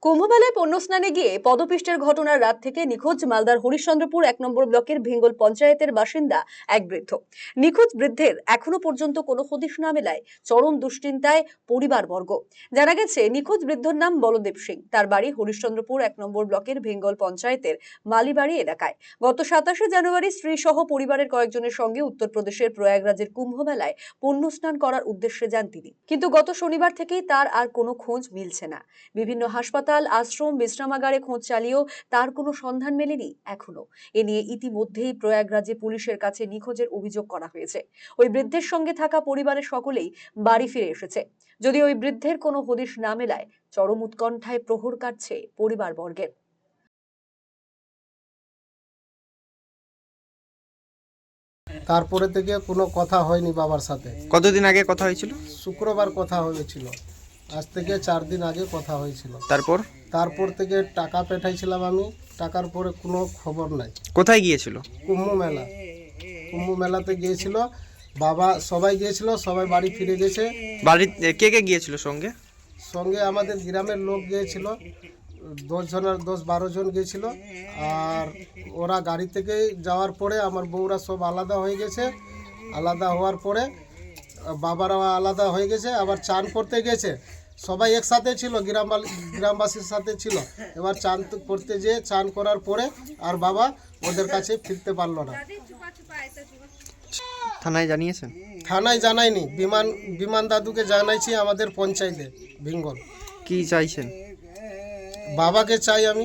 কুম্ভমেলায় পণ্যস্নানে গিয়ে পদপিষ্টের ঘটনার রাত থেকে নিখোঁজ মালদার হরিশ্চন্দ্রপুর ১ নম্বর ব্লকের ভেঙ্গল পঞ্চায়েতের বাসিন্দা এক বৃদ্ধ। নিখোঁজ বৃদ্ধের এখনো পর্যন্ত কোনো হদিশ না মেলায় চরম দুশ্চিন্তায় পরিবারবর্গ। জানা গেছে, নিখোঁজ বৃদ্ধর নাম বলদেব সিং। তার বাড়ি হরিশ্চন্দ্রপুর ১ নম্বর ব্লকের ভেঙ্গল পঞ্চায়েতের মালিবাড়ি এলাকায়। গত ২৭শে জানুয়ারি স্ত্রী সহ পরিবারের কয়েকজনের সঙ্গে উত্তরপ্রদেশের প্রয়াগরাজের কুম্ভমেলায় পণ্যস্নান করার উদ্দেশ্যে যান তিনি। কিন্তু গত শনিবার থেকেই তার আর কোনো খোঁজ মিলছে না। বিভিন্ন হাসপাতাল, আশ্রম, বিশ্রামাগারে খোঁজ চালিয়েও তার কোনো সন্ধান মেলেনি এখনো। এ নিয়ে ইতিমধ্যেই প্রয়াগরাজে পুলিশের কাছে নিখোঁজের অভিযোগ করা হয়েছে। ওই বৃদ্ধের সঙ্গে থাকা পরিবারের সকলেই বাড়ি ফিরে এসেছে। যদি ওই বৃদ্ধের কোনো হদিশ না মেলায় চরম উৎকণ্ঠায় প্রহর কাটছে পরিবারবর্গের। তারপরে থেকে কোনো কথা হয়নি বাবার সাথে। কতদিন আগে কথা হয়েছিল? শুক্রবার কথা হয়েছিল, আজ থেকে 4 দিন আগে কথা হয়েছিল। তারপর থেকে টাকা পাঠাইছিলাম আমি, টাকার পরে কোনো খবর নাই। কোথায় গিয়েছিল? কুম্ভ মেলাতে গিয়েছিল, বাবা সবাই গিয়েছিল, সবাই বাড়ি ফিরে গেছে। বাড়িতে কে কে গিয়েছিল সঙ্গে? সঙ্গে আমাদের গ্রামের লোক গিয়েছিল, 10-12 জন গিয়েছিল। আর ওরা গাড়ি থেকে যাওয়ার পরে আমার বউরা সব আলাদা হয়ে গেছে। আলাদা হওয়ার পরে বাবারা আলাদা হয়ে গেছে, আবার চান করতে গেছে। সবাই একসাথে ছিল, গ্রামবাসীর সাথে ছিল। এবার চান করতে যেয়ে চান করার পরে আর বাবা ওদের কাছে ফিরতে পারলো না। থানায় জানিয়েছেন? থানায় জানাইনি, বিমান দাদুকে জানাইছি আমাদের পঞ্চায়েতে ভিঙ্গল। কি চাইছেন? বাবাকে চাই আমি।